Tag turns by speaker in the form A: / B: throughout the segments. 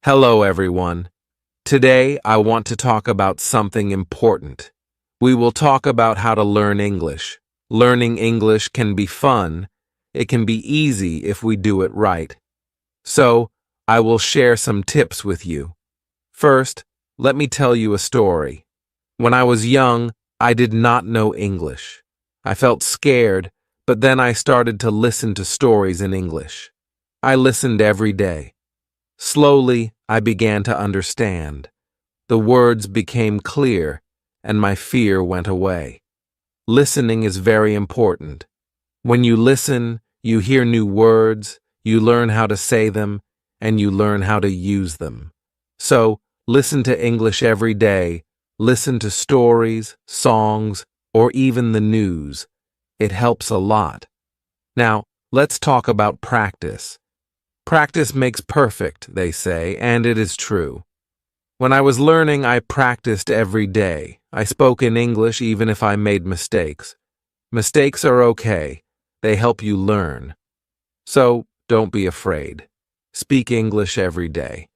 A: Hello, everyone. Today, I want to talk about something important. We will talk about how to learn English. Learning English can be fun. It can be easy if we do it right. So, I will share some tips with you. First, let me tell you a story. When I was young, I did not know English. I felt scared, but then I started to listen to stories in English. I listened every day. Slowly, I began to understand. The words became clear, and my fear went away. Listening is very important. When you listen, you hear new words, you learn how to say them, and you learn how to use them. So, listen to English every day. Listen to stories, songs, or even the news. It helps a lot. Now, let's talk about practice. Practice makes perfect, they say, and it is true. When I was learning, I practiced every day. I spoke in English even if I made mistakes. Mistakes are okay. They help you learn. So, don't be afraid. Speak English every day.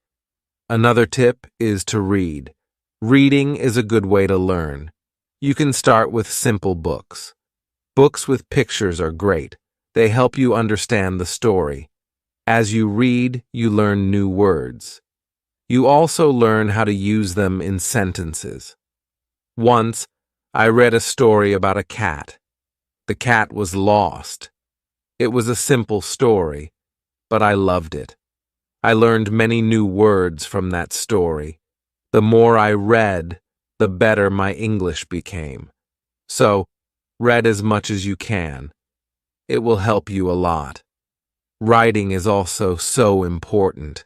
A: Another tip is to read. Reading is a good way to learn. You can start with simple books. Books with pictures are great. They help you understand the story. As you read, you learn new words. You also learn how to use them in sentences. Once, I read a story about a cat. The cat was lost. It was a simple story, but I loved it. I learned many new words from that story. The more I read, the better my English became. So, read as much as you can. It will help you a lot. Writing is also so important.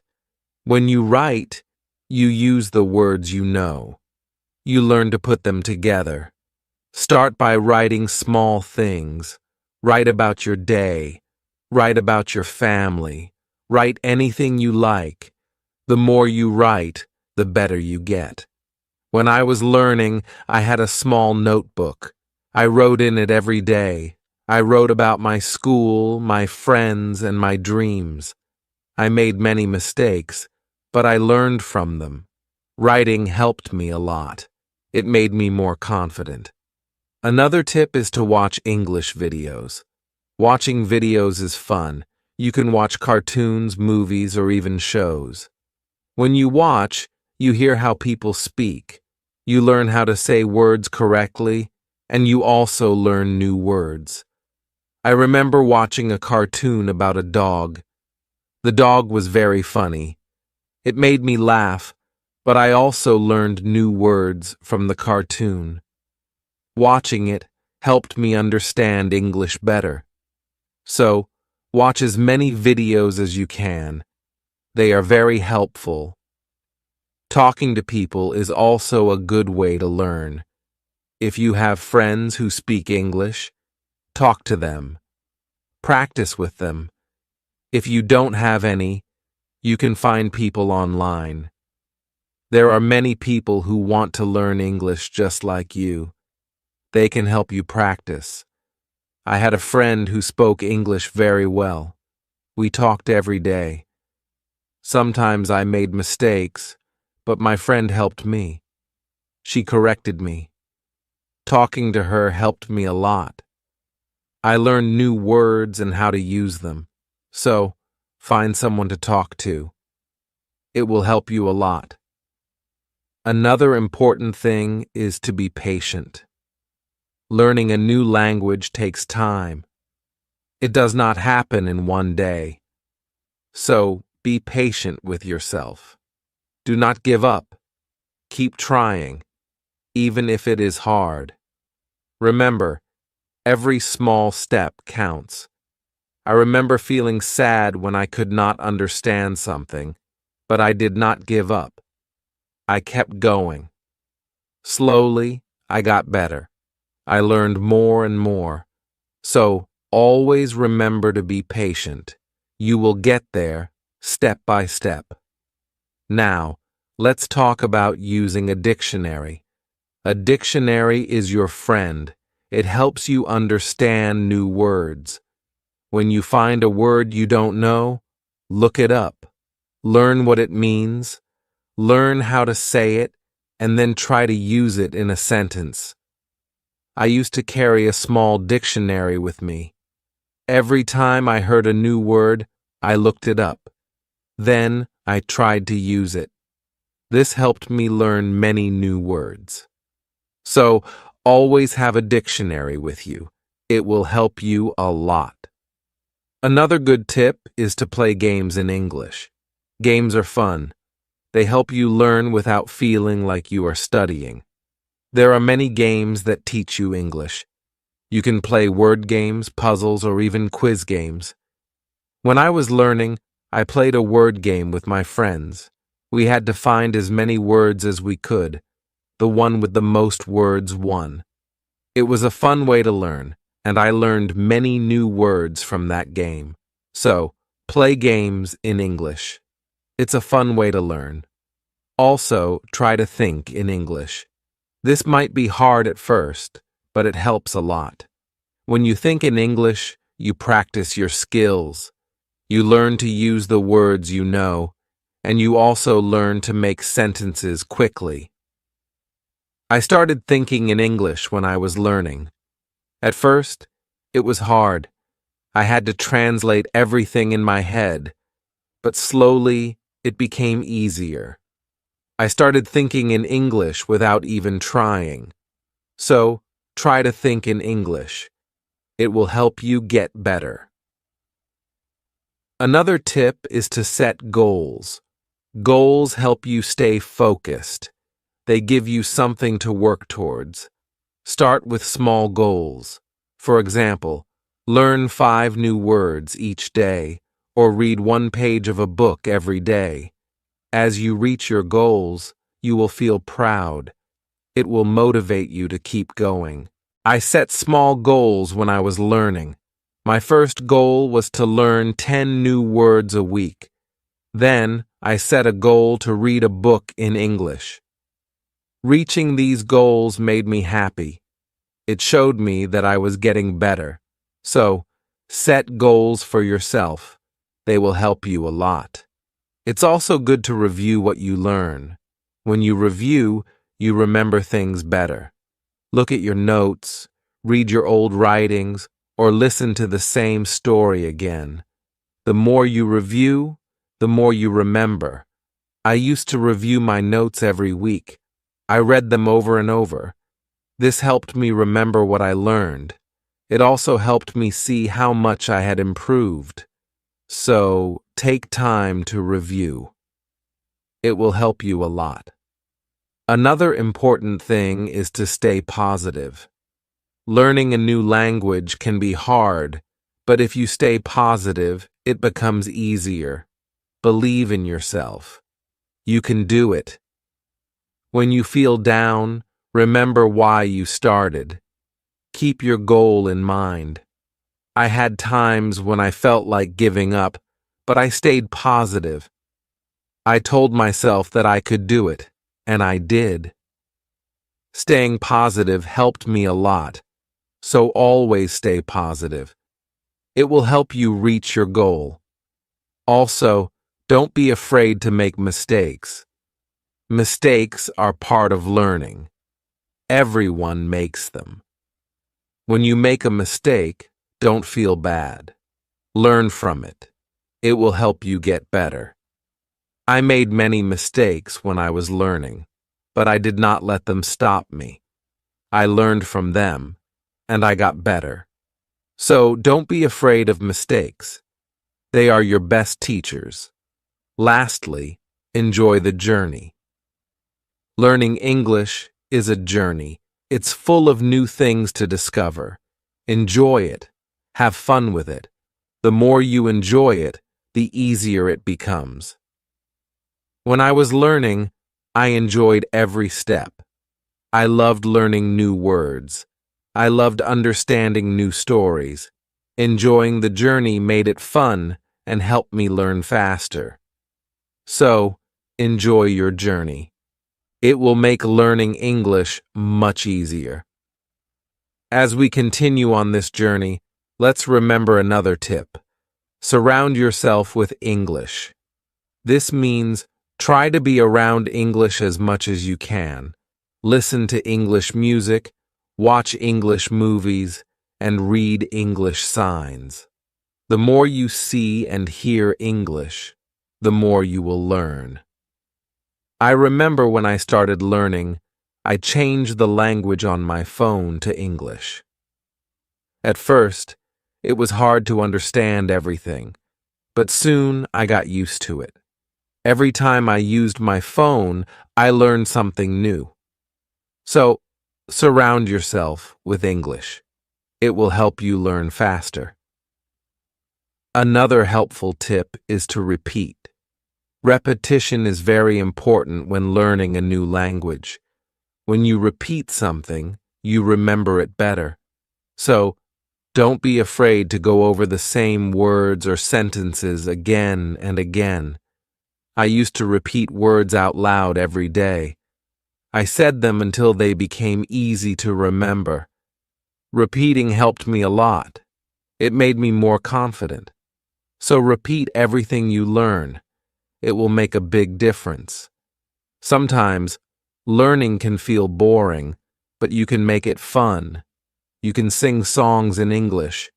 A: When you write, you use the words you know. You learn to put them together. Start by writing small things. Write about your day. Write about your family. Write anything you like. The more you write, the better you get. When I was learning, I had a small notebook. I wrote in it every day. I wrote about my school, my friends, and my dreams. I made many mistakes, but I learned from them. Writing helped me a lot. It made me more confident. Another tip is to watch English videos. Watching videos is fun. You can watch cartoons, movies, or even shows. When you watch, you hear how people speak. You learn how to say words correctly, and you also learn new words. I remember watching a cartoon about a dog. The dog was very funny. It made me laugh, but I also learned new words from the cartoon. Watching it helped me understand English better. So, watch as many videos as you can. They are very helpful. Talking to people is also a good way to learn. If you have friends who speak English, talk to them. Practice with them. If you don't have any, you can find people online. There are many people who want to learn English just like you. They can help you practice. I had a friend who spoke English very well. We talked every day. Sometimes I made mistakes, but my friend helped me. She corrected me. Talking to her helped me a lot. I learned new words and how to use them. So, find someone to talk to. It will help you a lot. Another important thing is to be patient. Learning a new language takes time. It does not happen in one day. So, be patient with yourself. Do not give up. Keep trying, even if it is hard. Remember, every small step counts. I remember feeling sad when I could not understand something, but I did not give up. I kept going. Slowly, I got better. I learned more and more. So, always remember to be patient. You will get there, step by step. Now, let's talk about using a dictionary. A dictionary is your friend. It helps you understand new words. When you find a word you don't know, look it up. learn what it means, learn how to say it, and then try to use it in a sentence. I used to carry a small dictionary with me. Every time I heard a new word, I looked it up. Then I tried to use it. This helped me learn many new words. So, always have a dictionary with you. It will help you a lot. Another good tip is to play games in English. Games are fun. They help you learn without feeling like you are studying. There are many games that teach you English. You can play word games, puzzles, or even quiz games. When I was learning, I played a word game with my friends. We had to find as many words as we could. The one with the most words won. It was a fun way to learn, and I learned many new words from that game. So, play games in English. It's a fun way to learn. Also, try to think in English. This might be hard at first, but it helps a lot. When you think in English, you practice your skills. You learn to use the words you know, and you also learn to make sentences quickly. I started thinking in English when I was learning. At first, it was hard. I had to translate everything in my head, but slowly it became easier. I started thinking in English without even trying. So, try to think in English. It will help you get better. Another tip is to set goals. Goals help you stay focused. They give you something to work towards. Start with small goals. For example, learn 5 new words each day, or read 1 page of a book every day. As you reach your goals, you will feel proud. It will motivate you to keep going. I set small goals when I was learning. My first goal was to learn 10 new words a week. Then, I set a goal to read a book in English. Reaching these goals made me happy. It showed me that I was getting better. So, set goals for yourself. They will help you a lot. It's also good to review what you learn. When you review, you remember things better. Look at your notes, read your old writings, or listen to the same story again. The more you review, the more you remember. I used to review my notes every week. I read them over and over. This helped me remember what I learned. It also helped me see how much I had improved. So, take time to review. It will help you a lot. Another important thing is to stay positive. Learning a new language can be hard, but if you stay positive, it becomes easier. Believe in yourself. You can do it. When you feel down, remember why you started. Keep your goal in mind. I had times when I felt like giving up, but I stayed positive. I told myself that I could do it, and I did. Staying positive helped me a lot, so always stay positive. It will help you reach your goal. Also, don't be afraid to make mistakes. Mistakes are part of learning. Everyone makes them. When you make a mistake, don't feel bad. Learn from it. It will help you get better. I made many mistakes when I was learning, but I did not let them stop me. I learned from them, and I got better. So don't be afraid of mistakes. They are your best teachers. Lastly, enjoy the journey. Learning English is a journey. It's full of new things to discover. Enjoy it. Have fun with it. The more you enjoy it, the easier it becomes. When I was learning, I enjoyed every step. I loved learning new words. I loved understanding new stories. Enjoying the journey made it fun and helped me learn faster. So, enjoy your journey. It will make learning English much easier. As we continue on this journey, let's remember another tip. Surround yourself with English. This means try to be around English as much as you can. Listen to English music, watch English movies, and read English signs. The more you see and hear English, the more you will learn. I remember when I started learning, I changed the language on my phone to English. At first, it was hard to understand everything, but soon I got used to it. Every time I used my phone, I learned something new. So, surround yourself with English. It will help you learn faster. Another helpful tip is to repeat. Repetition is very important when learning a new language. When you repeat something, you remember it better. So, don't be afraid to go over the same words or sentences again and again. I used to repeat words out loud every day. I said them until they became easy to remember. Repeating helped me a lot. It made me more confident. So repeat everything you learn. It will make a big difference. Sometimes, learning can feel boring, but you can make it fun. You can sing songs in English.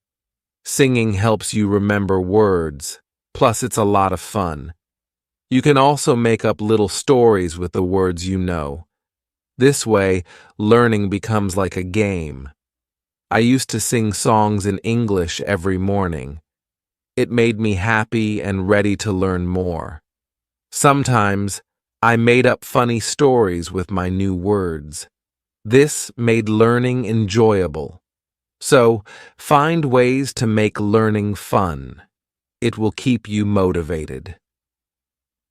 A: Singing helps you remember words, plus it's a lot of fun. You can also make up little stories with the words you know. This way, learning becomes like a game. I used to sing songs in English every morning. It made me happy and ready to learn more. Sometimes, I made up funny stories with my new words. This made learning enjoyable. So, find ways to make learning fun. It will keep you motivated.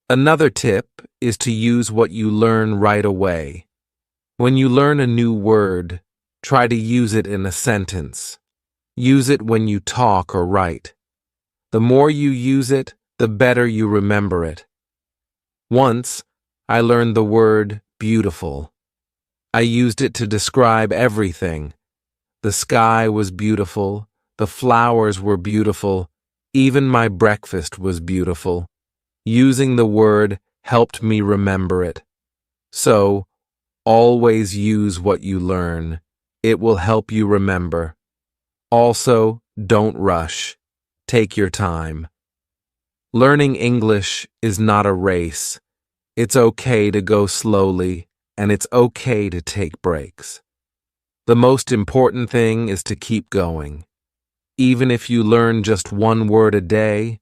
A: Another tip is to use what you learn right away. When you learn a new word, try to use it in a sentence. Use it when you talk or write. The more you use it, the better you remember it. Once, I learned the word beautiful. I used it to describe everything. The sky was beautiful, the flowers were beautiful, even my breakfast was beautiful. Using the word helped me remember it. So, always use what you learn. It will help you remember. Also, don't rush. Take your time. Learning English is not a race. It's okay to go slowly, and it's okay to take breaks. The most important thing is to keep going. Even if you learn just one word a day,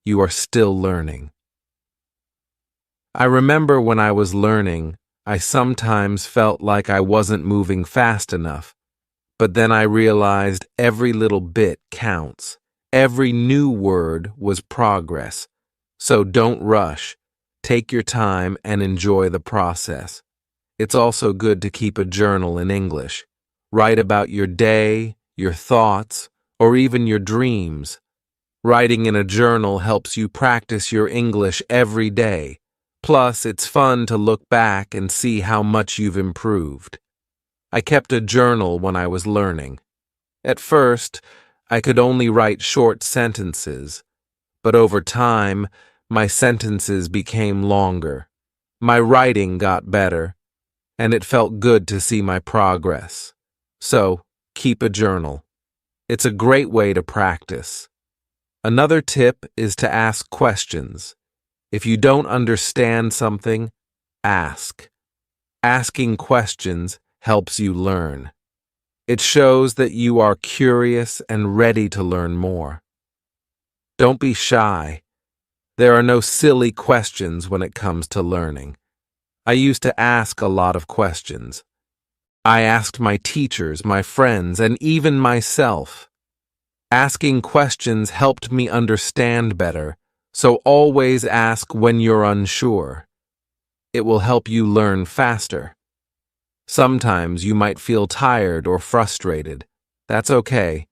A: you are still learning. I remember when I was learning, I sometimes felt like I wasn't moving fast enough, but then I realized every little bit counts. Every new word was progress. So don't rush. Take your time and enjoy the process. It's also good to keep a journal in English. Write about your day, your thoughts, or even your dreams. Writing in a journal helps you practice your English every day. Plus, it's fun to look back and see how much you've improved. I kept a journal when I was learning. At first, I could only write short sentences, but over time, my sentences became longer. My writing got better, and it felt good to see my progress. So, keep a journal. It's a great way to practice. Another tip is to ask questions. If you don't understand something, ask. Asking questions helps you learn. It shows that you are curious and ready to learn more. Don't be shy. There are no silly questions when it comes to learning. I used to ask a lot of questions. I asked my teachers, my friends, and even myself. Asking questions helped me understand better, so always ask when you're unsure. It will help you learn faster. Sometimes you might feel tired or frustrated. That's okay.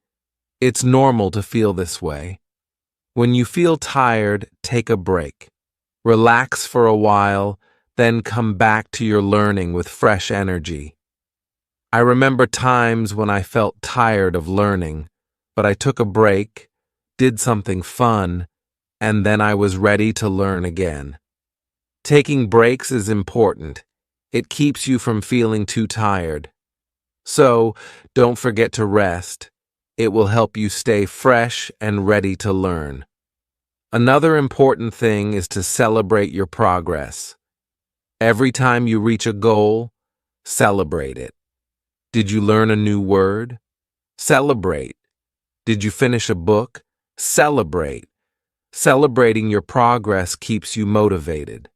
A: It's normal to feel this way. When you feel tired, take a break. Relax for a while, then come back to your learning with fresh energy. I remember times when I felt tired of learning, but I took a break, did something fun, and then I was ready to learn again. Taking breaks is important. It keeps you from feeling too tired. So, don't forget to rest. It will help you stay fresh and ready to learn. Another important thing is to celebrate your progress. Every time you reach a goal, celebrate it. Did you learn a new word? Celebrate. Did you finish a book? Celebrate. Celebrating your progress keeps you motivated.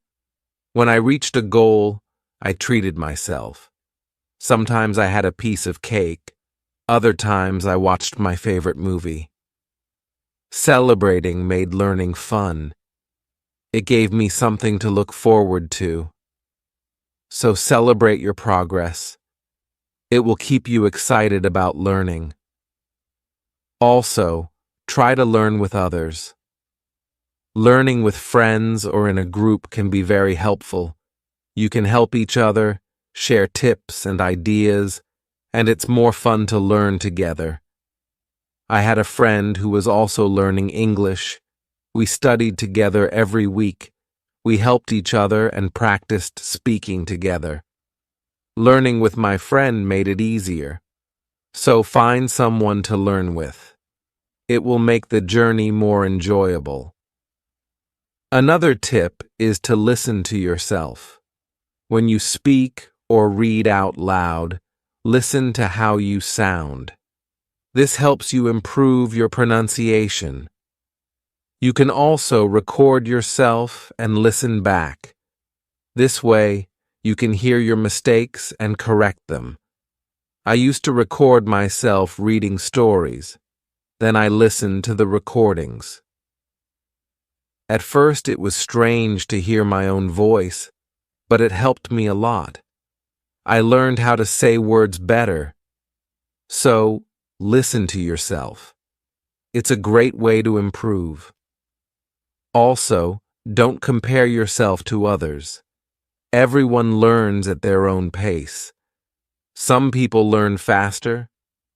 A: When I reached a goal, I treated myself. Sometimes I had a piece of cake. Other times I watched my favorite movie. Celebrating made learning fun. It gave me something to look forward to. So celebrate your progress. It will keep you excited about learning. Also, try to learn with others. Learning with friends or in a group can be very helpful. You can help each other, share tips and ideas, and it's more fun to learn together. I had a friend who was also learning English. We studied together every week. We helped each other and practiced speaking together. Learning with my friend made it easier. So find someone to learn with. It will make the journey more enjoyable. Another tip is to listen to yourself. When you speak or read out loud, listen to how you sound. This helps you improve your pronunciation. You can also record yourself and listen back. This way, you can hear your mistakes and correct them. I used to record myself reading stories. Then I listened to the recordings. At first, it was strange to hear my own voice, but it helped me a lot. I learned how to say words better. So, listen to yourself. It's a great way to improve. Also, don't compare yourself to others. Everyone learns at their own pace. Some people learn faster,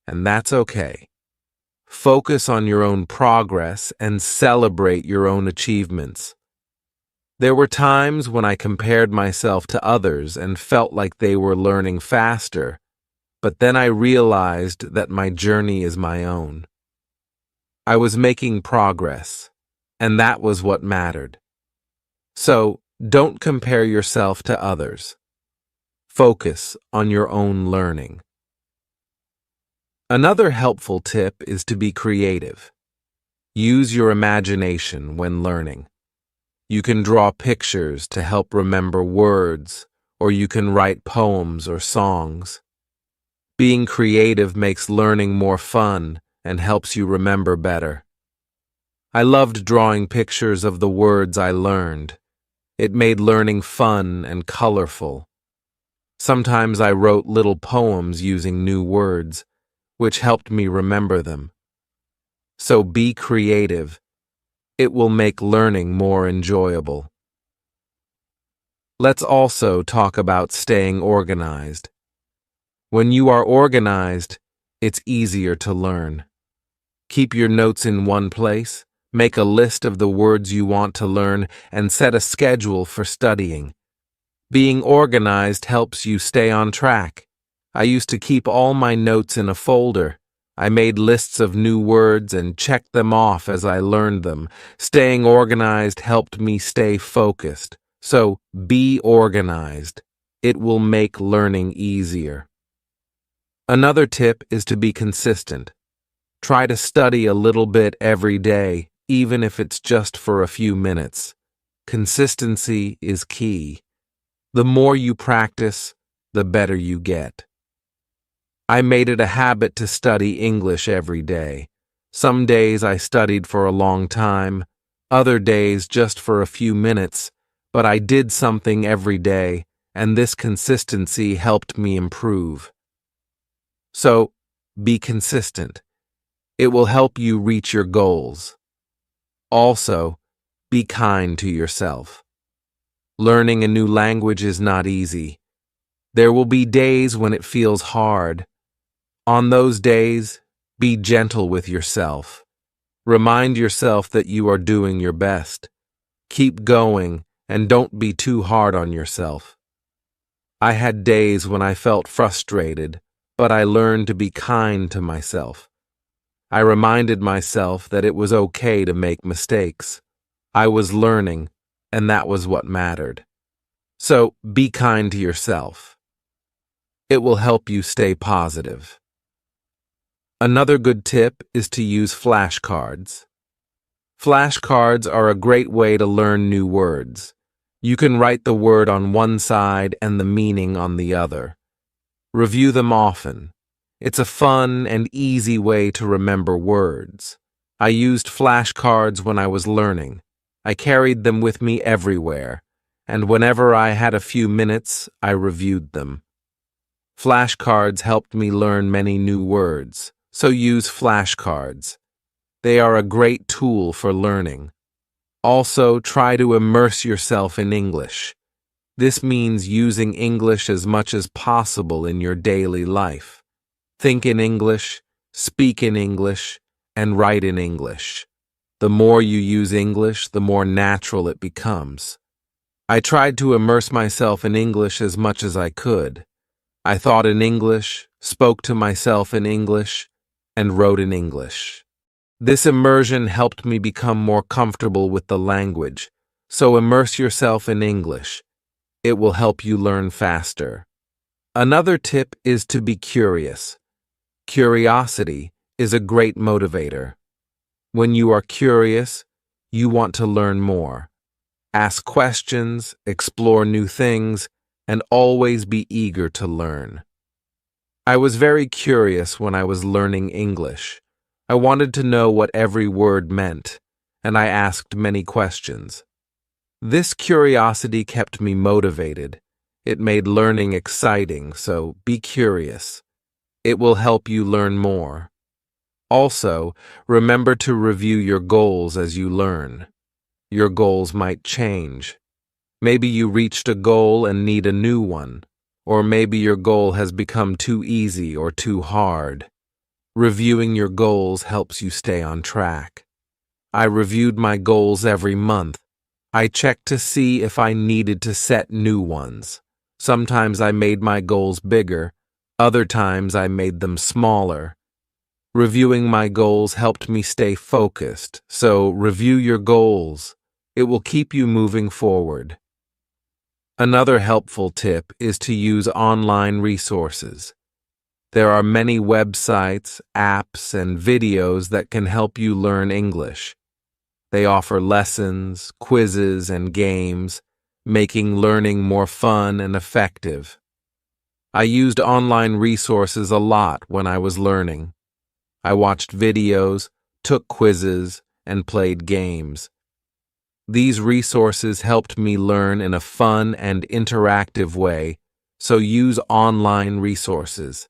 A: and that's okay. Focus on your own progress and celebrate your own achievements. There were times when I compared myself to others and felt like they were learning faster, but then I realized that my journey is my own. I was making progress, and that was what mattered. So, don't compare yourself to others. Focus on your own learning. Another helpful tip is to be creative. Use your imagination when learning. You can draw pictures to help remember words, or you can write poems or songs. Being creative makes learning more fun and helps you remember better. I loved drawing pictures of the words I learned. It made learning fun and colorful. Sometimes I wrote little poems using new words, which helped me remember them. So be creative. It will make learning more enjoyable. Let's also talk about staying organized. When you are organized, it's easier to learn. Keep your notes in one place, make a list of the words you want to learn, and set a schedule for studying. Being organized helps you stay on track. I used to keep all my notes in a folder. I made lists of new words and checked them off as I learned them. Staying organized helped me stay focused. So, be organized. It will make learning easier. Another tip is to be consistent. Try to study a little bit every day, even if it's just for a few minutes. Consistency is key. The more you practice, the better you get. I made it a habit to study English every day. Some days I studied for a long time, other days just for a few minutes, but I did something every day, and this consistency helped me improve. So, be consistent. It will help you reach your goals. Also, be kind to yourself. Learning a new language is not easy. There will be days when it feels hard. On those days, be gentle with yourself. Remind yourself that you are doing your best. Keep going and don't be too hard on yourself. I had days when I felt frustrated, but I learned to be kind to myself. I reminded myself that it was okay to make mistakes. I was learning, and that was what mattered. So be kind to yourself. It will help you stay positive. Another good tip is to use flashcards. Flashcards are a great way to learn new words. You can write the word on one side and the meaning on the other. Review them often. It's a fun and easy way to remember words. I used flashcards when I was learning. I carried them with me everywhere, and whenever I had a few minutes, I reviewed them. Flashcards helped me learn many new words, so use flashcards. They are a great tool for learning. Also, try to immerse yourself in English. This means using English as much as possible in your daily life. Think in English, speak in English, and write in English. The more you use English, the more natural it becomes. I tried to immerse myself in English as much as I could. I thought in English, spoke to myself in English, and wrote in English. This immersion helped me become more comfortable with the language, so immerse yourself in English. It will help you learn faster. Another tip is to be curious. Curiosity is a great motivator. When you are curious, you want to learn more. Ask questions, explore new things, and always be eager to learn. I was very curious when I was learning English. I wanted to know what every word meant, and I asked many questions. This curiosity kept me motivated. It made learning exciting, so be curious. It will help you learn more. Also, remember to review your goals as you learn. Your goals might change. Maybe you reached a goal and need a new one, or maybe your goal has become too easy or too hard. Reviewing your goals helps you stay on track. I reviewed my goals every month. I checked to see if I needed to set new ones. Sometimes I made my goals bigger, other times I made them smaller. Reviewing my goals helped me stay focused, so review your goals. It will keep you moving forward. Another helpful tip is to use online resources. There are many websites, apps, and videos that can help you learn English. They offer lessons, quizzes, and games, making learning more fun and effective. I used online resources a lot when I was learning. I watched videos, took quizzes, and played games. These resources helped me learn in a fun and interactive way, so use online resources.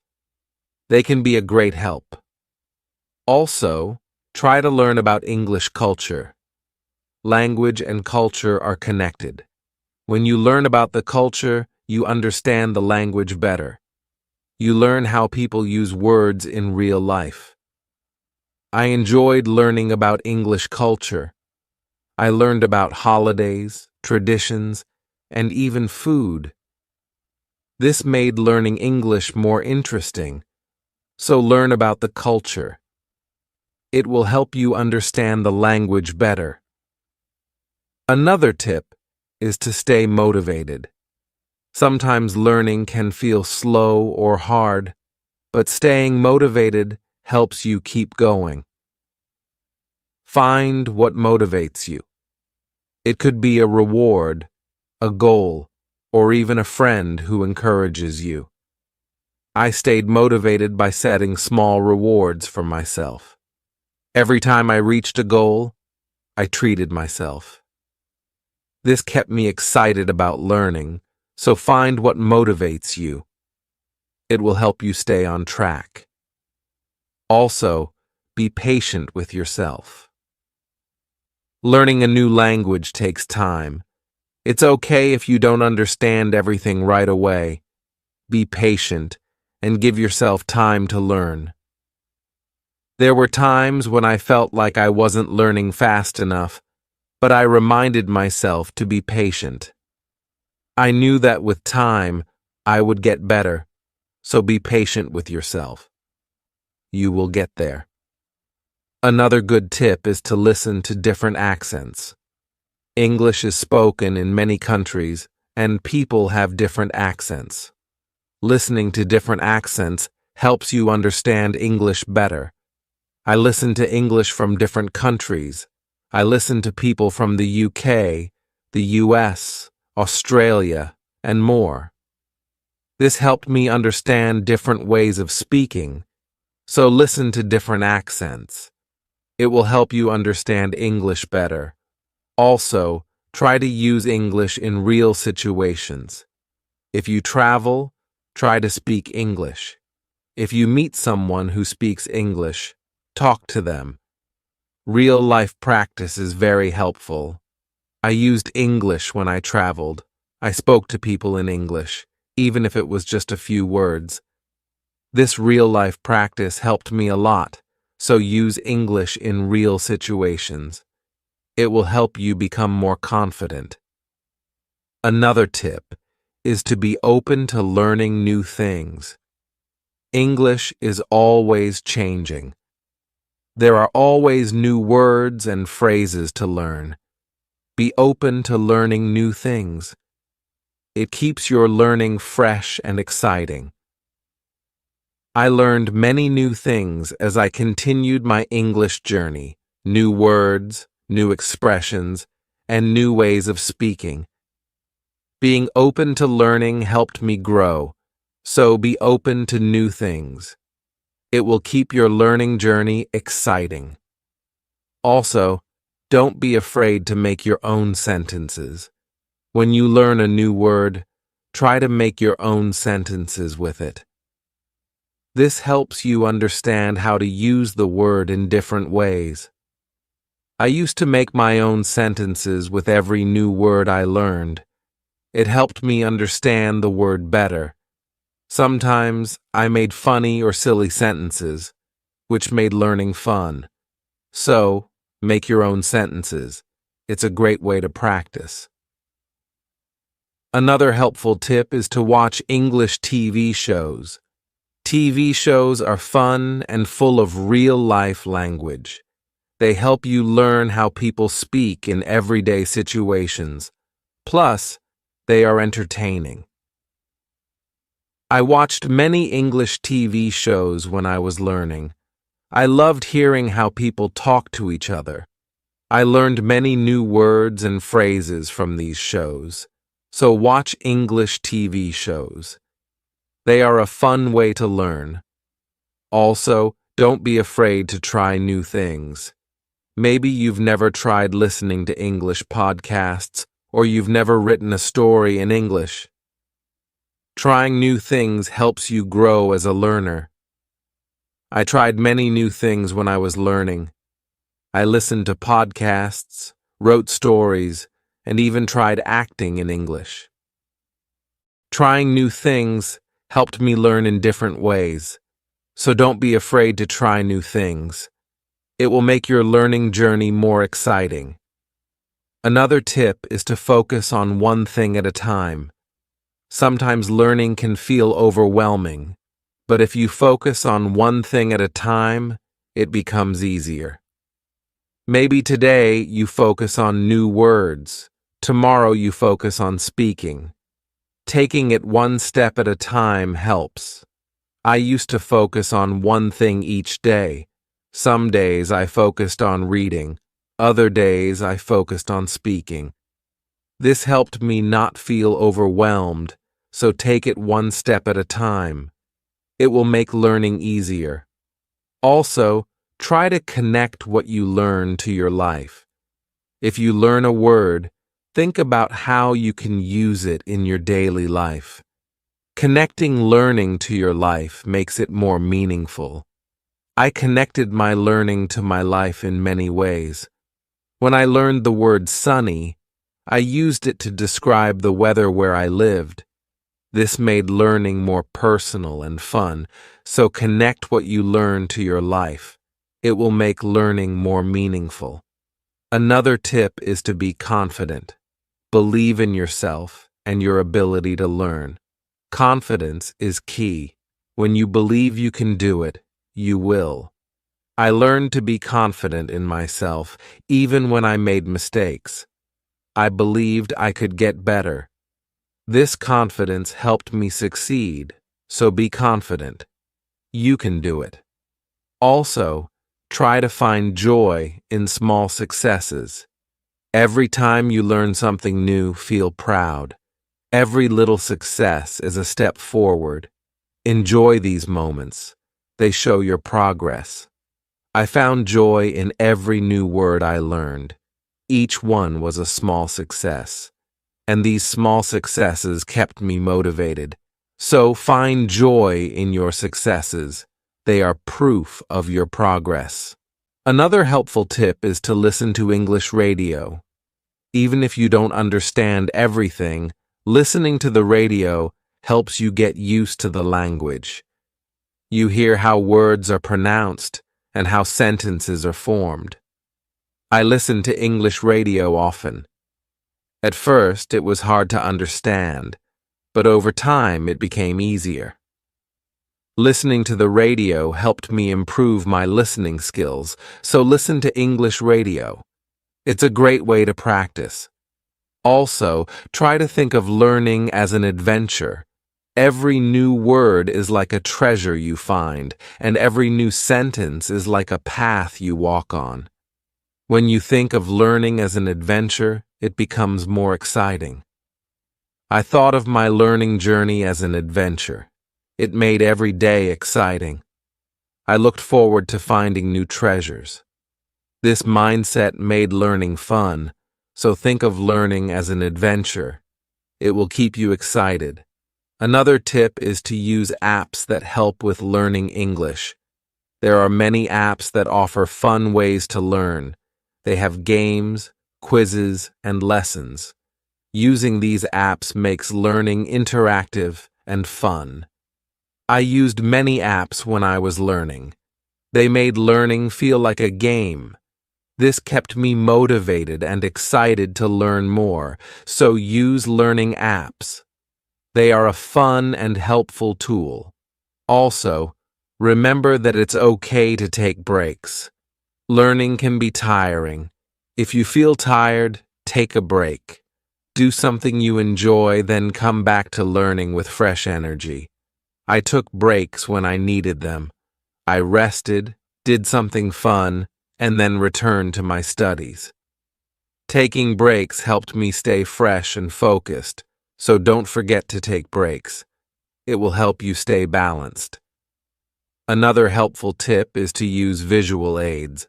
A: They can be a great help. Also, try to learn about English culture. Language and culture are connected. When you learn about the culture, you understand the language better. You learn how people use words in real life. I enjoyed learning about English culture. I learned about holidays, traditions, and even food. This made learning English more interesting, so learn about the culture. It will help you understand the language better. Another tip is to stay motivated. Sometimes learning can feel slow or hard, but staying motivated helps you keep going. Find what motivates you. It could be a reward, a goal, or even a friend who encourages you. I stayed motivated by setting small rewards for myself. Every time I reached a goal, I treated myself. This kept me excited about learning, so find what motivates you. It will help you stay on track. Also, be patient with yourself. Learning a new language takes time. It's okay if you don't understand everything right away. Be patient and give yourself time to learn. There were times when I felt like I wasn't learning fast enough, but I reminded myself to be patient. I knew that with time, I would get better, so be patient with yourself. You will get there. Another good tip is to listen to different accents. English is spoken in many countries, and people have different accents. Listening to different accents helps you understand English better. I listen to English from different countries. I listen to people from the UK, the US, Australia, and more. This helped me understand different ways of speaking, so listen to different accents. It will help you understand English better. Also, try to use English in real situations. If you travel, try to speak English. If you meet someone who speaks English, talk to them. Real-life practice is very helpful. I used English when I traveled. I spoke to people in English, even if it was just a few words. This real-life practice helped me a lot, so use English in real situations. It will help you become more confident. Another tip is to be open to learning new things. English is always changing. There are always new words and phrases to learn. Be open to learning new things. It keeps your learning fresh and exciting. I learned many new things as I continued my English journey, new words, new expressions, and new ways of speaking. Being open to learning helped me grow, so be open to new things. It will keep your learning journey exciting. Also, don't be afraid to make your own sentences. When you learn a new word, try to make your own sentences with it. This helps you understand how to use the word in different ways. I used to make my own sentences with every new word I learned. It helped me understand the word better. Sometimes I made funny or silly sentences, which made learning fun. So, make your own sentences. It's a great way to practice. Another helpful tip is to watch English TV shows. TV shows are fun and full of real-life language. They help you learn how people speak in everyday situations. Plus, they are entertaining. I watched many English TV shows when I was learning. I loved hearing how people talk to each other. I learned many new words and phrases from these shows. So watch English TV shows. They are a fun way to learn. Also, don't be afraid to try new things. Maybe you've never tried listening to English podcasts, or you've never written a story in English. Trying new things helps you grow as a learner. I tried many new things when I was learning. I listened to podcasts, wrote stories, and even tried acting in English. Trying new things helped me learn in different ways, so don't be afraid to try new things. It will make your learning journey more exciting. Another tip is to focus on one thing at a time. Sometimes learning can feel overwhelming, but if you focus on one thing at a time, it becomes easier. Maybe today you focus on new words. Tomorrow you focus on speaking. Taking it one step at a time helps. I used to focus on one thing each day. Some days I focused on reading. Other days I focused on speaking. This helped me not feel overwhelmed, so take it one step at a time. It will make learning easier. Also, try to connect what you learn to your life. If you learn a word, think about how you can use it in your daily life. Connecting learning to your life makes it more meaningful. I connected my learning to my life in many ways. When I learned the word sunny, I used it to describe the weather where I lived. This made learning more personal and fun, so connect what you learn to your life. It will make learning more meaningful. Another tip is to be confident. Believe in yourself and your ability to learn. Confidence is key. When you believe you can do it, you will. I learned to be confident in myself, even when I made mistakes. I believed I could get better. This confidence helped me succeed, so be confident. You can do it. Also, try to find joy in small successes. Every time you learn something new, feel proud. Every little success is a step forward. Enjoy these moments. They show your progress. I found joy in every new word I learned. Each one was a small success. And these small successes kept me motivated. So find joy in your successes. They are proof of your progress. Another helpful tip is to listen to English radio. Even if you don't understand everything, listening to the radio helps you get used to the language. You hear how words are pronounced and how sentences are formed. I listen to English radio often. At first, it was hard to understand, but over time it became easier. Listening to the radio helped me improve my listening skills, so listen to English radio. It's a great way to practice. Also, try to think of learning as an adventure. Every new word is like a treasure you find, and every new sentence is like a path you walk on. When you think of learning as an adventure, it becomes more exciting. I thought of my learning journey as an adventure. It made every day exciting. I looked forward to finding new treasures. This mindset made learning fun, so think of learning as an adventure. It will keep you excited. Another tip is to use apps that help with learning English. There are many apps that offer fun ways to learn. They have games, quizzes, and lessons. Using these apps makes learning interactive and fun. I used many apps when I was learning. They made learning feel like a game. This kept me motivated and excited to learn more, so use learning apps. They are a fun and helpful tool. Also, remember that it's okay to take breaks. Learning can be tiring. If you feel tired, take a break. Do something you enjoy, then come back to learning with fresh energy. I took breaks when I needed them. I rested, did something fun, and then returned to my studies. Taking breaks helped me stay fresh and focused, so don't forget to take breaks. It will help you stay balanced. Another helpful tip is to use visual aids.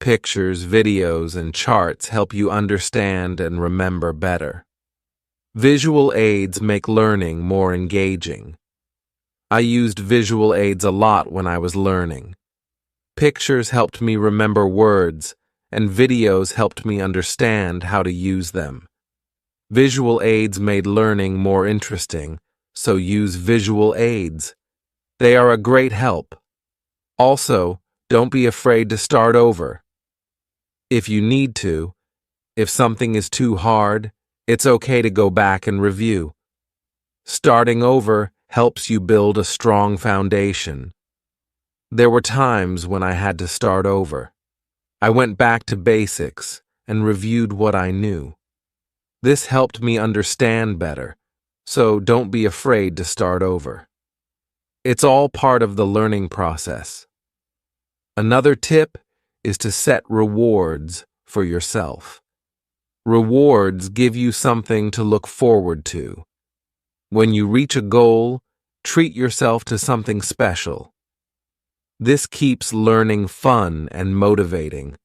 A: Pictures, videos, and charts help you understand and remember better. Visual aids make learning more engaging. I used visual aids a lot when I was learning. Pictures helped me remember words, and videos helped me understand how to use them. Visual aids made learning more interesting, so use visual aids. They are a great help. Also, don't be afraid to start over. If you need to, if something is too hard, it's okay to go back and review. Starting over helps you build a strong foundation. There were times when I had to start over. I went back to basics and reviewed what I knew. This helped me understand better, so don't be afraid to start over. It's all part of the learning process. Another tip is to set rewards for yourself. Rewards give you something to look forward to. When you reach a goal, treat yourself to something special. This keeps learning fun and motivating.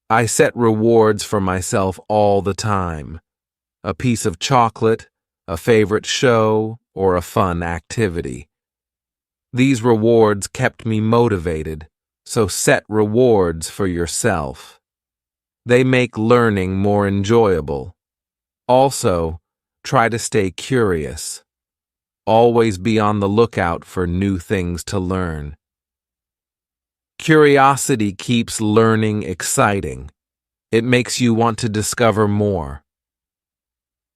A: I set rewards for myself all the time. A piece of chocolate, a favorite show, or a fun activity. These rewards kept me motivated, so set rewards for yourself. They make learning more enjoyable. Also, try to stay curious. Always be on the lookout for new things to learn. Curiosity keeps learning exciting. It makes you want to discover more.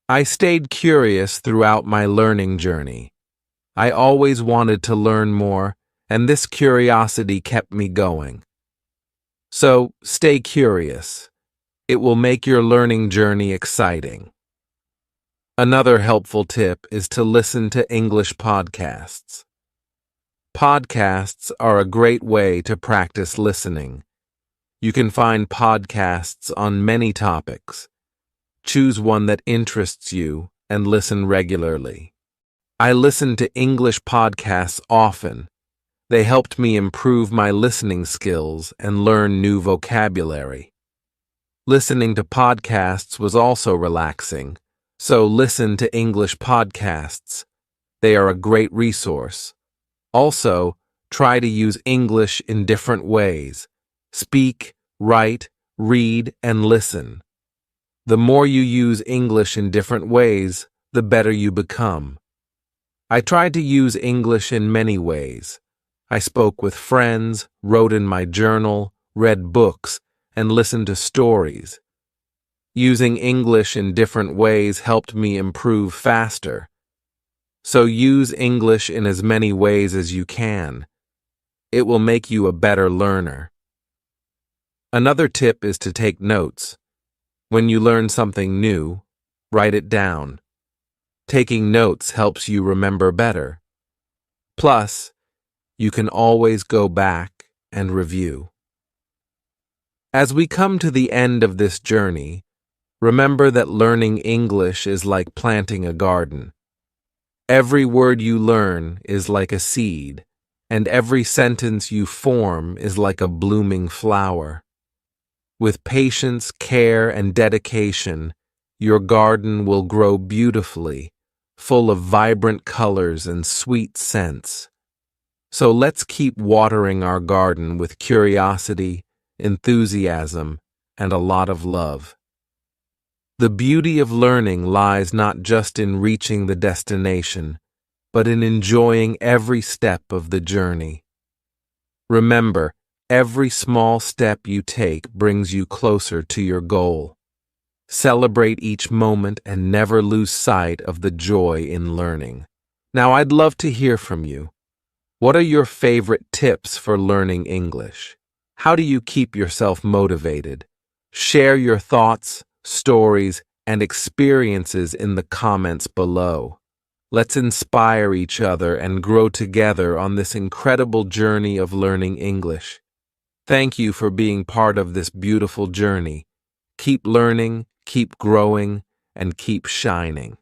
A: I stayed curious throughout my learning journey. I always wanted to learn more, and this curiosity kept me going. So, stay curious. It will make your learning journey exciting. Another helpful tip is to listen to English podcasts. Podcasts are a great way to practice listening. You can find podcasts on many topics. Choose one that interests you and listen regularly. I listen to English podcasts often. They helped me improve my listening skills and learn new vocabulary. Listening to podcasts was also relaxing, so listen to English podcasts. They are a great resource. Also, try to use English in different ways. Speak, write, read, and listen. The more you use English in different ways, the better you become. I tried to use English in many ways. I spoke with friends, wrote in my journal, read books, and listened to stories. Using English in different ways helped me improve faster. So use English in as many ways as you can. It will make you a better learner. Another tip is to take notes. When you learn something new, write it down. Taking notes helps you remember better. Plus, you can always go back and review. As we come to the end of this journey, remember that learning English is like planting a garden. Every word you learn is like a seed, and every sentence you form is like a blooming flower. With patience, care, and dedication, your garden will grow beautifully, full of vibrant colors and sweet scents. So let's keep watering our garden with curiosity, enthusiasm, and a lot of love. The beauty of learning lies not just in reaching the destination, but in enjoying every step of the journey. Remember, every small step you take brings you closer to your goal. Celebrate each moment and never lose sight of the joy in learning. Now, I'd love to hear from you. What are your favorite tips for learning English? How do you keep yourself motivated? Share your thoughts, stories, and experiences in the comments below. Let's inspire each other and grow together on this incredible journey of learning English. Thank you for being part of this beautiful journey. Keep learning, keep growing, and keep shining.